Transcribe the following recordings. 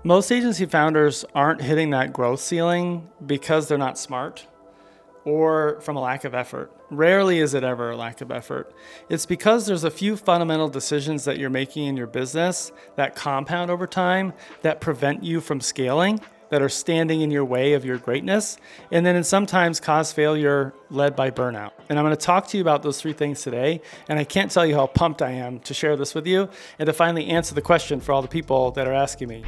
Most agency founders aren't hitting that growth ceiling because they're not smart or from a lack of effort. Rarely is it ever a lack of effort. It's because there's a few fundamental decisions that you're making in your business that compound over time that prevent you from scaling, that are standing in your way of your greatness, and then sometimes cause failure led by burnout. And I'm going to talk to you about those three things today, and I can't tell you how pumped I am to share this with you and to finally answer the question for all the people that are asking me.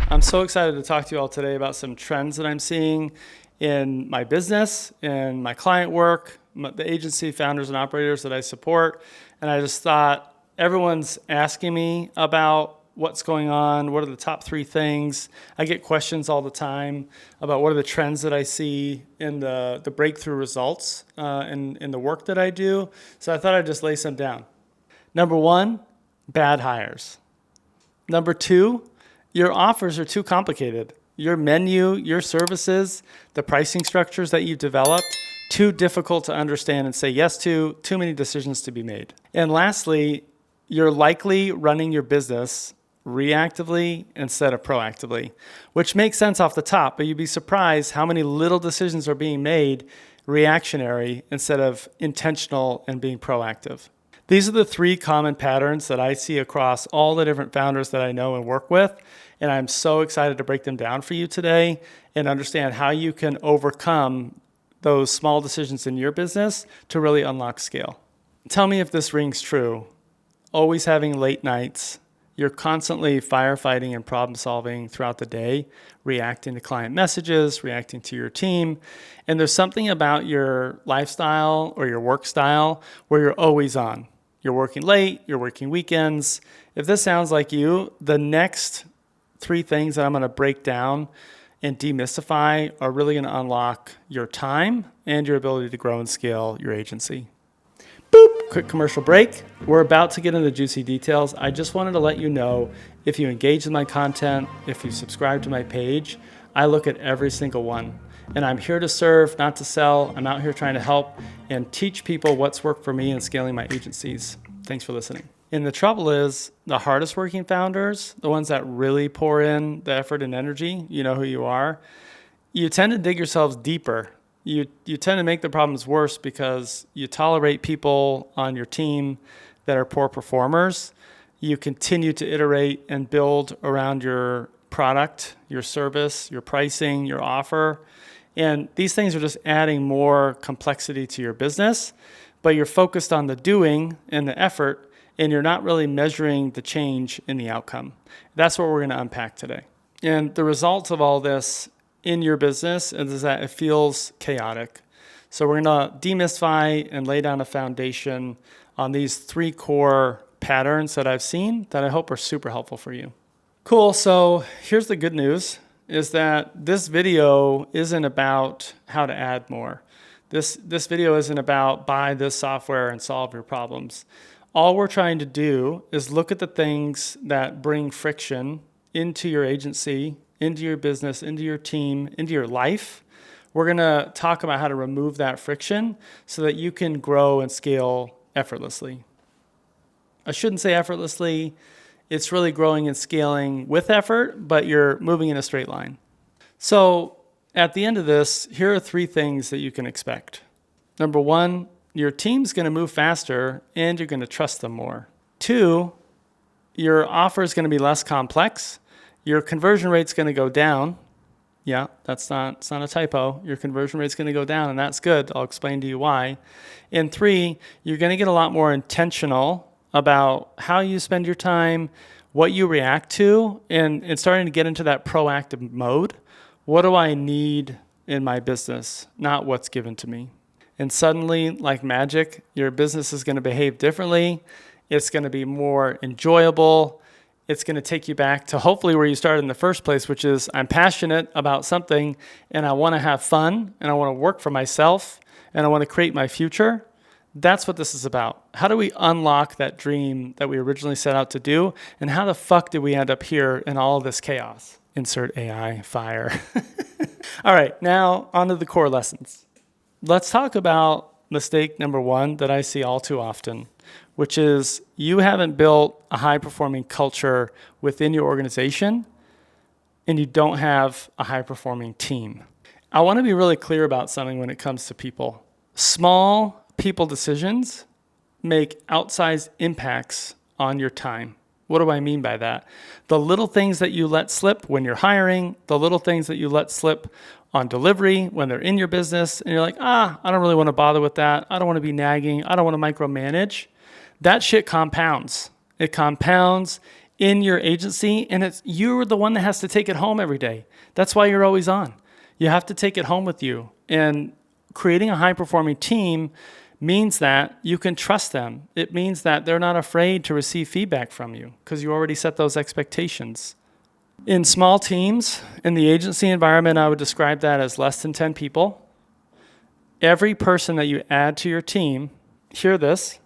I'm so excited to talk to you all today about some trends that I'm seeing in my business, in my client work, the agency founders and operators that I support. And I just thought everyone's asking me about what's going on, what are the top three things. I get questions all the time about what are the trends that I see in the breakthrough results in the work that I do. So I thought I'd just lay some down. Number one, bad hires. Number two, your offers are too complicated. Your menu, your services, the pricing structures that you've developed, too difficult to understand and say yes to, too many decisions to be made. And lastly, you're likely running your business reactively instead of proactively, which makes sense off the top, but you'd be surprised how many little decisions are being made reactionary instead of intentional and being proactive. These are the three common patterns that I see across all the different founders that I know and work with, and I'm so excited to break them down for you today and understand how you can overcome those small decisions in your business to really unlock scale. Tell me if this rings true. Always having late nights, you're constantly firefighting and problem solving throughout the day, reacting to client messages, reacting to your team, and there's something about your lifestyle or your work style where you're always on. You're working late, you're working weekends. If this sounds like you, the next three things that I'm going to break down and demystify are really going to unlock your time and your ability to grow and scale your agency. Boop! Quick commercial break. We're about to get into the juicy details. I just wanted to let you know, if you engage with my content, if you subscribe to my page, I look at every single one. And I'm here to serve, not to sell. I'm out here trying to help and teach people what's worked for me in scaling my agencies. Thanks for listening. And the trouble is, the hardest working founders, the ones that really pour in the effort and energy, you know who you are, you tend to dig yourselves deeper. You tend to make the problems worse because you tolerate people on your team that are poor performers. You continue to iterate and build around your product, your service, your pricing, your offer. And these things are just adding more complexity to your business, but you're focused on the doing and the effort, and you're not really measuring the change in the outcome. That's what we're going to unpack today. And the results of all this in your business is that it feels chaotic. So we're going to demystify and lay down a foundation on these three core patterns that I've seen that I hope are super helpful for you. Cool. So here's the good news, is that this video isn't about how to add more. This video isn't about buy this software and solve your problems. All we're trying to do is look at the things that bring friction into your agency, into your business, into your team, into your life. We're going to talk about how to remove that friction so that you can grow and scale effortlessly. I shouldn't say effortlessly. It's really growing and scaling with effort, but you're moving in a straight line. So at the end of this, here are three things that you can expect. Number one, your team's going to move faster and you're going to trust them more. Two, your offer is going to be less complex. Your conversion rate's going to go down. Yeah, it's not a typo. Your conversion rate's going to go down, and that's good. I'll explain to you why. And three, you're going to get a lot more intentional about how you spend your time, what you react to, and starting to get into that proactive mode. What do I need in my business, not what's given to me? And suddenly, like magic, your business is going to behave differently. It's going to be more enjoyable. It's going to take you back to hopefully where you started in the first place, which is I'm passionate about something and I want to have fun and I want to work for myself and I want to create my future. That's what this is about. How do we unlock that dream that we originally set out to do? And how the fuck did we end up here in all of this chaos? Insert AI fire. All right, now on to the core lessons. Let's talk about mistake number one that I see all too often. which is you haven't built a high-performing culture within your organization, and you don't have a high-performing team. I want to be really clear about something when it comes to people. Small people decisions make outsized impacts on your time. What do I mean by that? The little things that you let slip when you're hiring, the little things that you let slip on delivery when they're in your business, and you're like, I don't really want to bother with that. I don't want to be nagging. I don't want to micromanage. That shit compounds. It compounds in your agency, and you're the one that has to take it home every day. That's why you're always on. You have to take it home with you. And creating a high-performing team means that you can trust them. It means that they're not afraid to receive feedback from you because you already set those expectations. In small teams, in the agency environment, I would describe that as less than 10 people. Every person that you add to your team, hear this,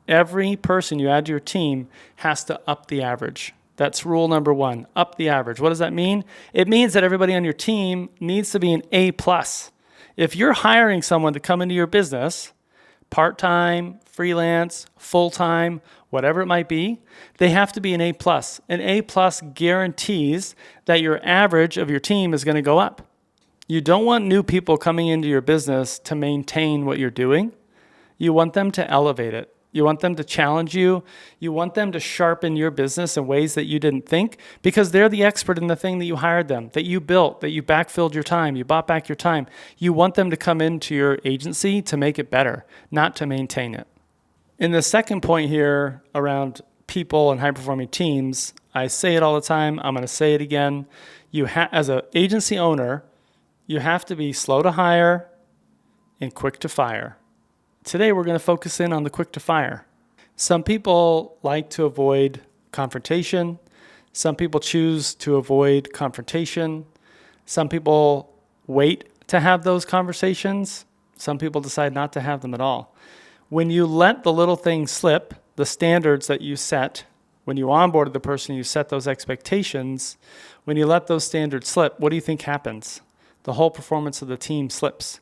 every person you add to your team has to up the average. That's rule number one, up the average. What does that mean? It means that everybody on your team needs to be an A+. If you're hiring someone to come into your business, part-time, freelance, full-time, whatever it might be, they have to be an A+. An A+ guarantees that your average of your team is going to go up. You don't want new people coming into your business to maintain what you're doing. You want them to elevate it. You want them to challenge you. You want them to sharpen your business in ways that you didn't think because they're the expert in the thing that you hired them, that you built, that you backfilled your time, you bought back your time. You want them to come into your agency to make it better, not to maintain it. In the second point here around people and high-performing teams, I say it all the time. I'm going to say it again. As an agency owner, you have to be slow to hire and quick to fire. Today, we're going to focus in on the quick to fire. Some people like to avoid confrontation. Some people choose to avoid confrontation. Some people wait to have those conversations. Some people decide not to have them at all. When you let the little things slip, the standards that you set, when you onboarded the person, you set those expectations. When you let those standards slip, what do you think happens? The whole performance of the team slips.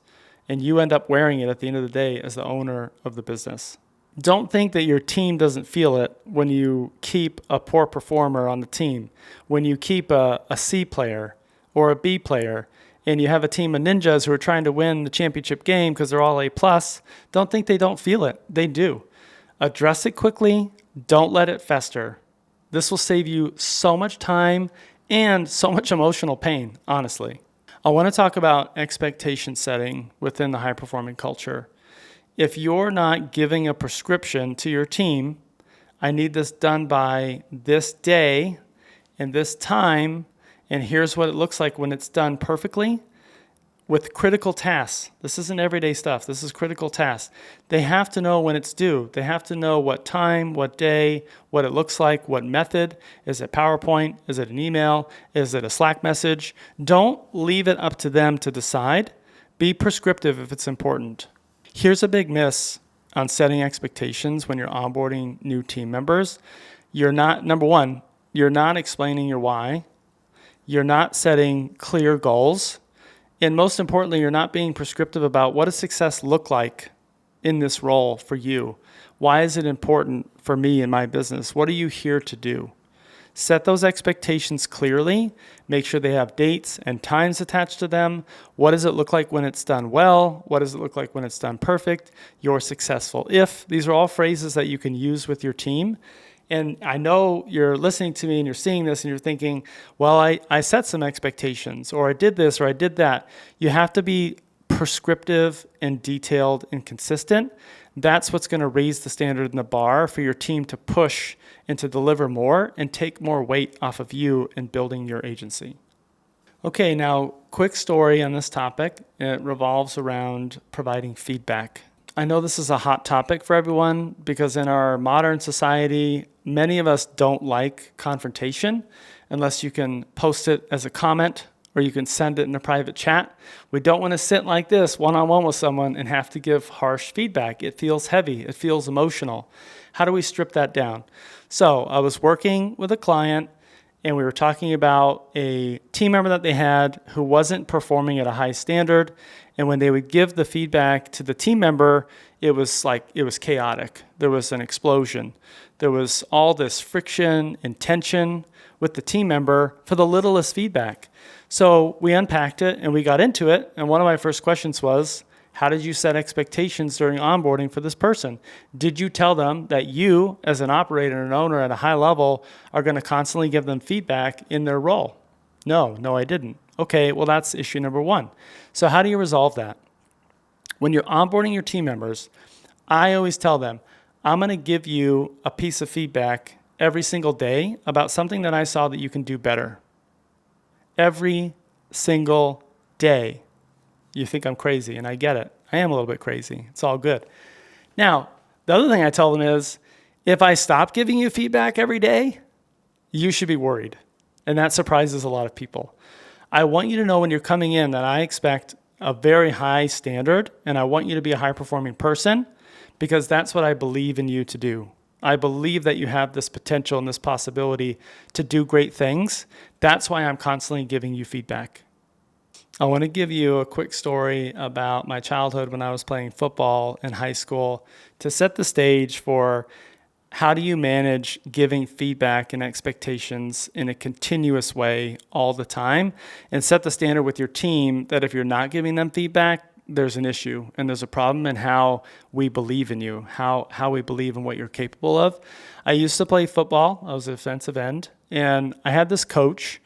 And you end up wearing it at the end of the day as the owner of the business. Don't think that your team doesn't feel it when you keep a poor performer on the team, when you keep a C player or a B player, and you have a team of ninjas who are trying to win the championship game because they're all A+. Don't think they don't feel it. They do. Address it quickly. Don't let it fester. This will save you so much time and so much emotional pain, honestly. I want to talk about expectation setting within the high-performing culture. If you're not giving a prescription to your team, I need this done by this day and this time, and here's what it looks like when it's done perfectly, with critical tasks. This isn't everyday stuff. This is critical tasks. They have to know when it's due. They have to know what time, what day, what it looks like, what method. Is it PowerPoint? Is it an email? Is it a Slack message? Don't leave it up to them to decide. Be prescriptive if it's important. Here's a big miss on setting expectations when you're onboarding new team members. Number one, you're not explaining your why. You're not setting clear goals. And most importantly, you're not being prescriptive about what does success look like in this role for you. Why is it important for me in my business? What are you here to do? Set those expectations clearly. Make sure they have dates and times attached to them. What does it look like when it's done well? What does it look like when it's done perfect? You're successful if. These are all phrases that you can use with your team. And I know you're listening to me and you're seeing this and you're thinking, well, I set some expectations, or I did this, or I did that. You have to be prescriptive and detailed and consistent. That's what's going to raise the standard and the bar for your team to push and to deliver more and take more weight off of you in building your agency. Okay, now, quick story on this topic. It revolves around providing feedback. I know this is a hot topic for everyone because in our modern society, many of us don't like confrontation unless you can post it as a comment or you can send it in a private chat. We don't want to sit like this one-on-one with someone and have to give harsh feedback. It feels heavy. It feels emotional. How do we strip that down? So I was working with a client and we were talking about a team member that they had who wasn't performing at a high standard. And when they would give the feedback to the team member, it was chaotic. There was an explosion. There was all this friction and tension with the team member for the littlest feedback. So we unpacked it and we got into it. And one of my first questions was, how did you set expectations during onboarding for this person? Did you tell them that you, as an operator and an owner at a high level, are going to constantly give them feedback in their role? No, I didn't. Okay, well, that's issue number one. So how do you resolve that? When you're onboarding your team members, I always tell them, I'm going to give you a piece of feedback every single day about something that I saw that you can do better. Every single day. You think I'm crazy, and I get it. I am a little bit crazy. It's all good. Now, the other thing I tell them is, if I stop giving you feedback every day, you should be worried. And that surprises a lot of people. I want you to know when you're coming in that I expect a very high standard, and I want you to be a high-performing person because that's what I believe in you to do. I believe that you have this potential and this possibility to do great things. That's why I'm constantly giving you feedback. I want to give you a quick story about my childhood when I was playing football in high school to set the stage for how do you manage giving feedback and expectations in a continuous way all the time and set the standard with your team that if you're not giving them feedback, there's an issue and there's a problem in how we believe in you, how we believe in what you're capable of. I used to play football. I was a defensive end, and I had this coach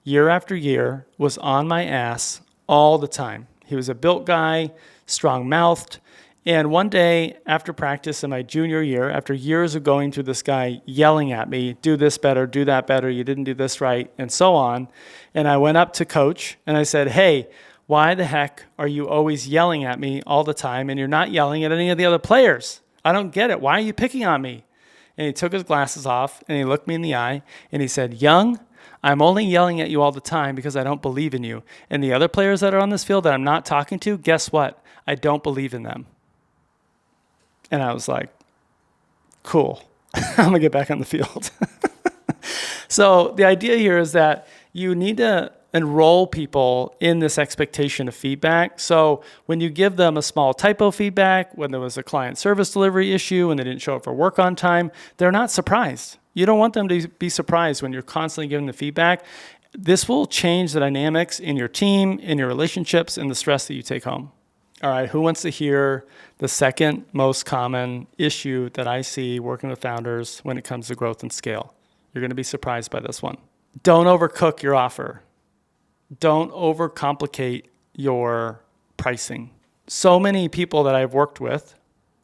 year after year was on my ass all the time. He was a built guy, strong-mouthed. And one day after practice in my junior year, after years of going through this guy yelling at me, do this better, do that better, you didn't do this right, and so on. And I went up to coach and I said, hey, why the heck are you always yelling at me all the time and you're not yelling at any of the other players? I don't get it. Why are you picking on me? And he took his glasses off and he looked me in the eye and he said, Young, I'm only yelling at you all the time because I don't believe in you. And the other players that are on this field that I'm not talking to, guess what? I don't believe in them. And I was like, cool, I'm going to get back on the field. So the idea here is that you need to enroll people in this expectation of feedback. So when you give them a small typo feedback, when there was a client service delivery issue and they didn't show up for work on time, they're not surprised. You don't want them to be surprised when you're constantly giving the feedback. This will change the dynamics in your team, in your relationships, and the stress that you take home. All right, who wants to hear the second most common issue that I see working with founders when it comes to growth and scale? You're going to be surprised by this one. Don't overcook your offer. Don't overcomplicate your pricing. So many people that I've worked with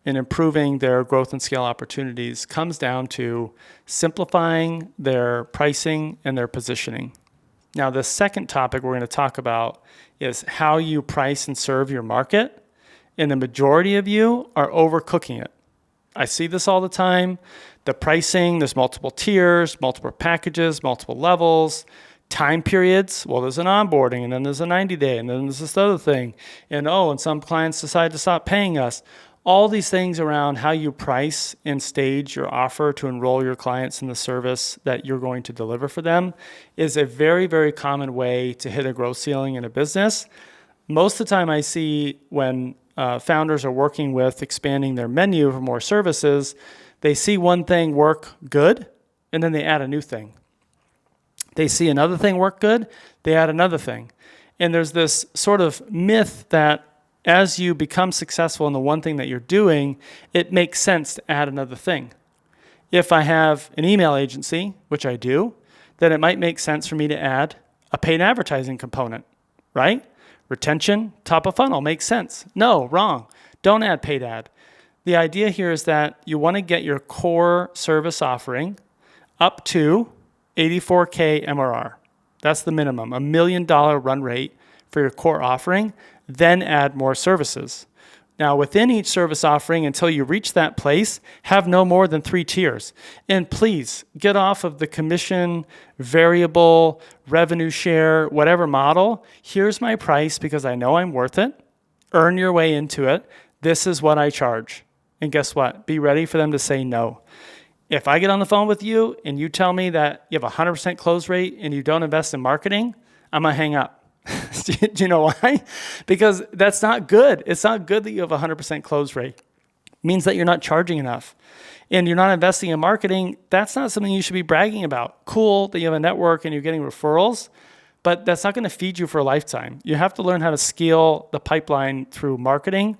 in improving their growth and scale opportunities comes down to simplifying their pricing and their positioning. Now, the second topic we're going to talk about is how you price and serve your market, and the majority of you are overcooking it. I see this all the time. The pricing, there's multiple tiers, multiple packages, multiple levels, time periods. Well, there's an onboarding, and then there's a 90-day, and then there's this other thing. And some clients decide to stop paying us. All these things around how you price and stage your offer to enroll your clients in the service that you're going to deliver for them is a very, very common way to hit a growth ceiling in a business. Most of the time I see when founders are working with expanding their menu for more services, they see one thing work good, and then they add a new thing. They see another thing work good, they add another thing. And there's this sort of myth that as you become successful in the one thing that you're doing, it makes sense to add another thing. If I have an email agency, which I do, then it might make sense for me to add a paid advertising component, right? Retention, top of funnel, makes sense. No, wrong. Don't add paid ad. The idea here is that you want to get your core service offering up to 84K MRR. That's the minimum, $1 million run rate for your core offering, then add more services. Now, within each service offering, until you reach that place, have no more than 3 tiers. And please, get off of the commission, variable, revenue share, whatever model. Here's my price because I know I'm worth it. Earn your way into it. This is what I charge. And guess what? Be ready for them to say no. If I get on the phone with you and you tell me that you have a 100% close rate and you don't invest in marketing, I'm going to hang up. Do you know why? Because that's not good. It's not good that you have a 100% close rate. means that you're not charging enough and you're not investing in marketing. That's not something you should be bragging about. Cool that you have a network and you're getting referrals, but that's not going to feed you for a lifetime. You have to learn how to scale the pipeline through marketing,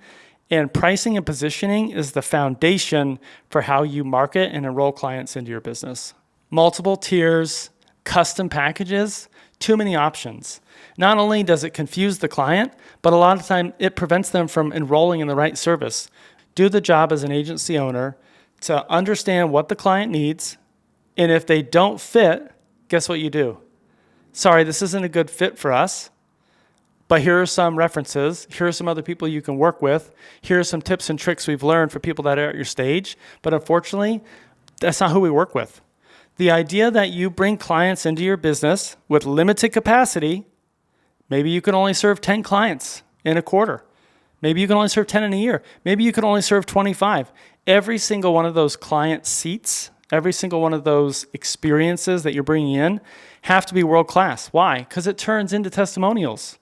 and pricing and positioning is the foundation for how you market and enroll clients into your business. Multiple tiers, custom packages, too many options. Not only does it confuse the client, but a lot of time it prevents them from enrolling in the right service. Do the job as an agency owner to understand what the client needs, and if they don't fit, guess what you do? Sorry, this isn't a good fit for us, but here are some references. Here are some other people you can work with. Here are some tips and tricks we've learned for people that are at your stage. But unfortunately, that's not who we work with. The idea that you bring clients into your business with limited capacity, maybe you can only serve 10 clients in a quarter. Maybe you can only serve 10 in a year. Maybe you can only serve 25. Every single one of those client seats, every single one of those experiences that you're bringing in have to be world-class. Why? Because it turns into testimonials.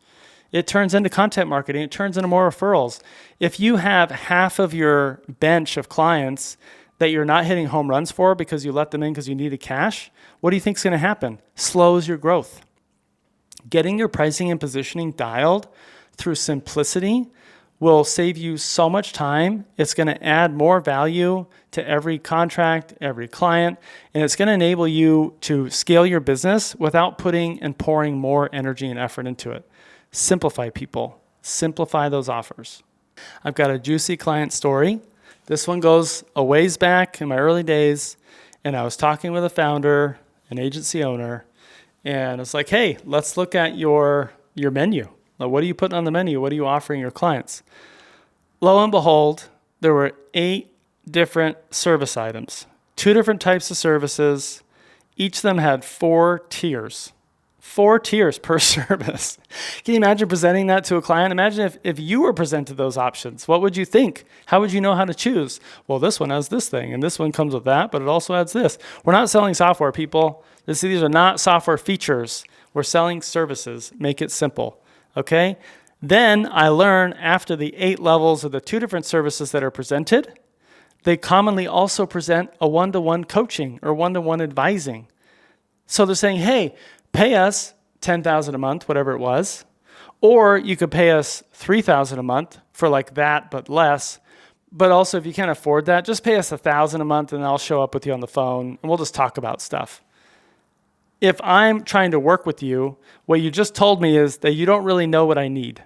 It turns into content marketing. It turns into more referrals. If you have half of your bench of clients that you're not hitting home runs for because you let them in because you needed cash, what do you think is going to happen? Slows your growth. Getting your pricing and positioning dialed through simplicity will save you so much time. It's going to add more value to every contract, every client, and it's going to enable you to scale your business without putting and pouring more energy and effort into it. Simplify people. Simplify those offers. I've got a juicy client story. This one goes a ways back in my early days, and I was talking with a founder, an agency owner, and it's like, hey, let's look at your menu. What are you putting on the menu? What are you offering your clients? Lo and behold, there were 8 different service items, 2 different types of services. Each of them had 4 tiers. 4 tiers per service. Can you imagine presenting that to a client? Imagine if you were presented those options. What would you think? How would you know how to choose? Well, this one has this thing, and this one comes with that, but it also adds this. We're not selling software, people. These are not software features. We're selling services. Make it simple, okay? Then I learn after the 8 levels of the 2 different services that are presented, they commonly also present a one-to-one coaching or one-to-one advising. So they're saying, hey, pay us $10,000 a month, whatever it was, or you could pay us $3,000 a month for like that, but less. But also, if you can't afford that, just pay us $1,000 a month, and I'll show up with you on the phone, and we'll just talk about stuff. If I'm trying to work with you, what you just told me is that you don't really know what I need.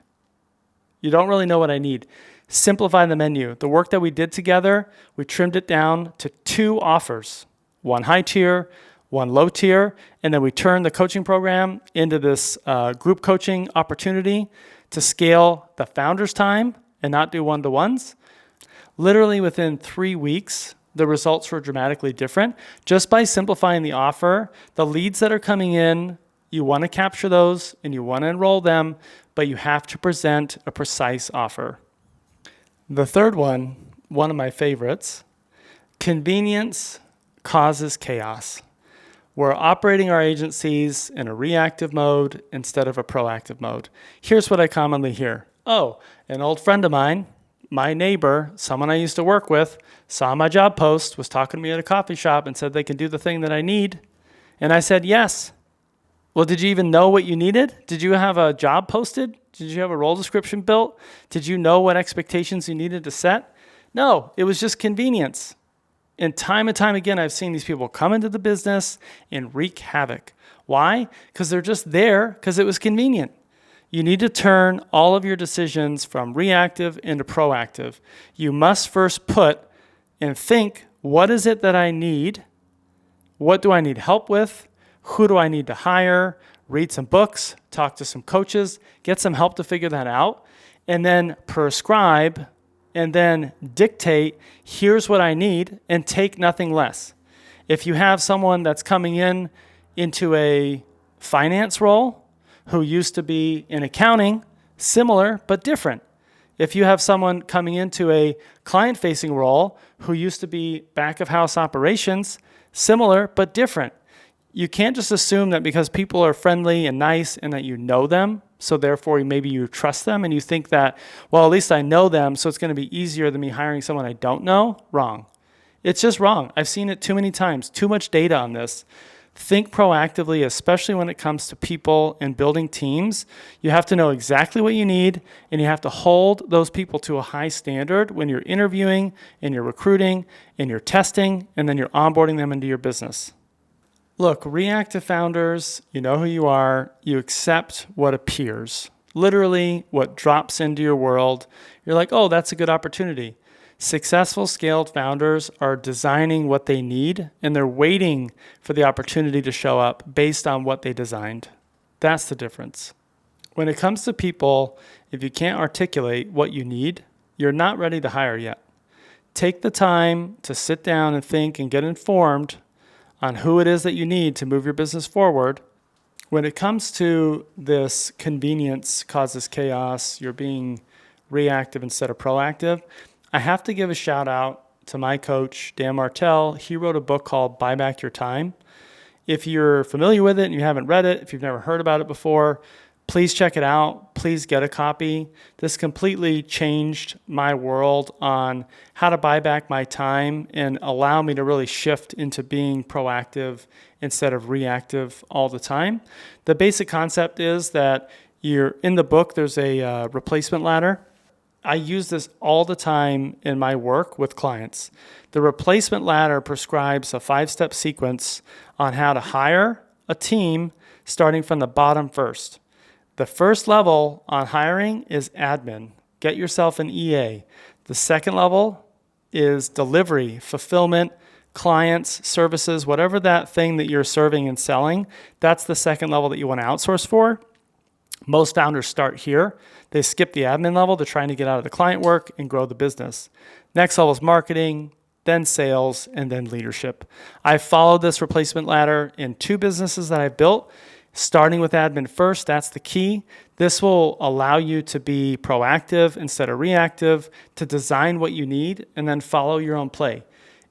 You don't really know what I need. Simplify the menu. The work that we did together, we trimmed it down to 2 offers, 1 high tier, 1 low tier, and then we turned the coaching program into this group coaching opportunity to scale the founder's time and not do one-to-ones. Literally within 3 weeks, the results were dramatically different. Just by simplifying the offer, the leads that are coming in, you want to capture those and you want to enroll them, but you have to present a precise offer. The third one of my favorites, convenience causes chaos. We're operating our agencies in a reactive mode instead of a proactive mode. Here's what I commonly hear. Oh, an old friend of mine, my neighbor, someone I used to work with, saw my job post, was talking to me at a coffee shop and said they can do the thing that I need. And I said, yes. Well, did you even know what you needed? Did you have a job posted? Did you have a role description built? Did you know what expectations you needed to set? No, it was just convenience. And time again, I've seen these people come into the business and wreak havoc. Why? Because they're just there because it was convenient. You need to turn all of your decisions from reactive into proactive. You must first put and think, what is it that I need? What do I need help with? Who do I need to hire? Read some books, talk to some coaches, get some help to figure that out, and then prescribe and then dictate, here's what I need, and take nothing less. If you have someone that's coming into a finance role who used to be in accounting, similar but different. If you have someone coming into a client-facing role who used to be back-of-house operations, similar but different. You can't just assume that because people are friendly and nice and that you know them, so therefore maybe you trust them and you think that, well, at least I know them, so it's going to be easier than me hiring someone I don't know. Wrong. It's just wrong. I've seen it too many times, too much data on this. Think proactively, especially when it comes to people and building teams. You have to know exactly what you need, and you have to hold those people to a high standard when you're interviewing and you're recruiting and you're testing and then you're onboarding them into your business. Look, reactive founders, you know who you are. You accept what appears, literally what drops into your world. You're like, oh, that's a good opportunity. Successful scaled founders are designing what they need, and they're waiting for the opportunity to show up based on what they designed. That's the difference. When it comes to people, if you can't articulate what you need, you're not ready to hire yet. Take the time to sit down and think and get informed on who it is that you need to move your business forward. When it comes to this convenience causes chaos, you're being reactive instead of proactive, I have to give a shout out to my coach, Dan Martell. He wrote a book called Buy Back Your Time. If you're familiar with it and you haven't read it, if you've never heard about it before, please check it out. Please get a copy. This completely changed my world on how to buy back my time and allow me to really shift into being proactive instead of reactive all the time. The basic concept is that you're in the book, there's a replacement ladder. I use this all the time in my work with clients. The replacement ladder prescribes a 5-step sequence on how to hire a team starting from the bottom first. The first level on hiring is admin. Get yourself an EA. The second level is delivery, fulfillment, clients, services, whatever that thing that you're serving and selling. That's the second level that you want to outsource for. Most founders start here. They skip the admin level. They're trying to get out of the client work and grow the business. Next level is marketing, then sales, and then leadership. I followed this replacement ladder in 2 businesses that I've built, starting with admin first. That's the key. This will allow you to be proactive instead of reactive, to design what you need, and then follow your own play.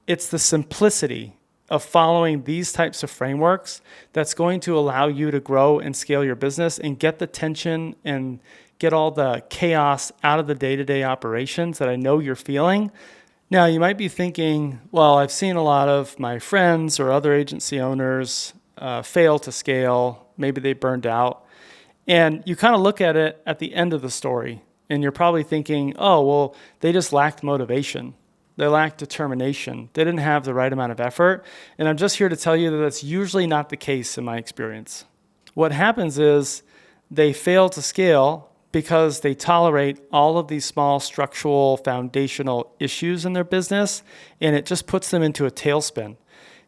It's the simplicity of following these types of frameworks that's going to allow you to grow and scale your business and get the tension and get all the chaos out of the day-to-day operations that I know you're feeling. Now, you might be thinking, well, I've seen a lot of my friends or other agency owners fail to scale. Maybe they burned out. And you kind of look at it at the end of the story, and you're probably thinking, oh, well, they just lacked motivation. They lacked determination. They didn't have the right amount of effort. And I'm just here to tell you that that's usually not the case in my experience. What happens is they fail to scale because they tolerate all of these small structural foundational issues in their business, and it just puts them into a tailspin.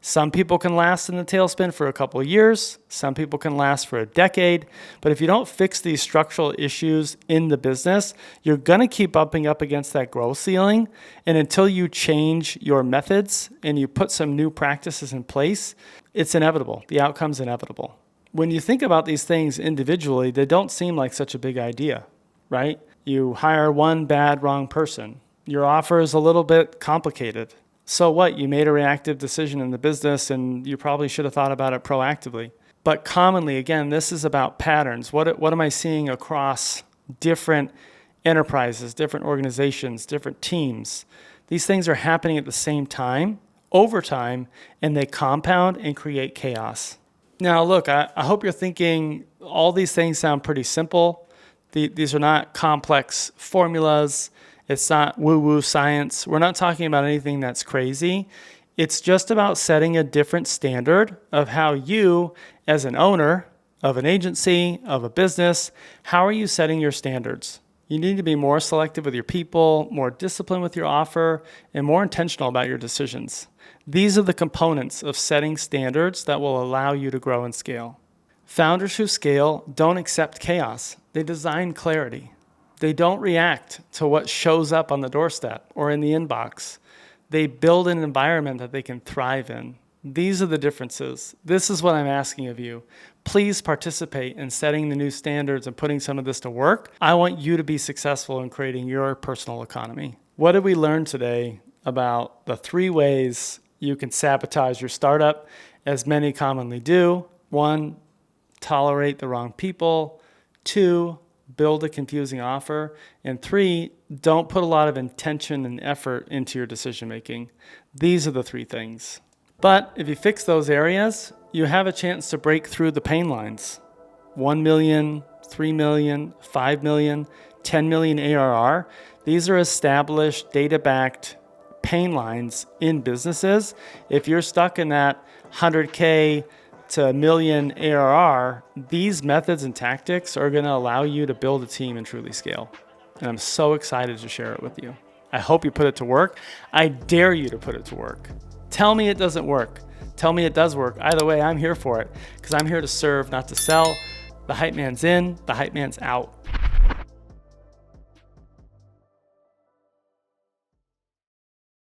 Some people can last in the tailspin for a couple of years. Some people can last for a decade. But if you don't fix these structural issues in the business, you're going to keep bumping up against that growth ceiling. And until you change your methods and you put some new practices in place, it's inevitable. The outcome's inevitable. When you think about these things individually, they don't seem like such a big idea, right? You hire one bad, wrong person. Your offer is a little bit complicated. So what? You made a reactive decision in the business and you probably should have thought about it proactively. But commonly, again, this is about patterns. What am I seeing across different enterprises, different organizations, different teams? These things are happening at the same time, over time, and they compound and create chaos. Now, look, I hope you're thinking all these things sound pretty simple. These are not complex formulas. It's not woo-woo science. We're not talking about anything that's crazy. It's just about setting a different standard of how you, as an owner of an agency, of a business, how are you setting your standards? You need to be more selective with your people, more disciplined with your offer, and more intentional about your decisions. These are the components of setting standards that will allow you to grow and scale. Founders who scale don't accept chaos. They design clarity. They don't react to what shows up on the doorstep or in the inbox. They build an environment that they can thrive in. These are the differences. This is what I'm asking of you. Please participate in setting the new standards and putting some of this to work. I want you to be successful in creating your personal economy. What did we learn today about the 3 ways you can sabotage your startup as many commonly do. 1, tolerate the wrong people. 2, build a confusing offer. And 3, don't put a lot of intention and effort into your decision making. These are the 3 things. But if you fix those areas, you have a chance to break through the pain lines. 1 million, 3 million, 5 million, 10 million ARR. These are established, data-backed pain lines in businesses. If you're stuck in that 100K to a million ARR, these methods and tactics are going to allow you to build a team and truly scale. And I'm so excited to share it with you. I hope you put it to work. I dare you to put it to work. Tell me it doesn't work. Tell me it does work. Either way, I'm here for it because I'm here to serve, not to sell. The Hype Man's in, the Hype Man's out.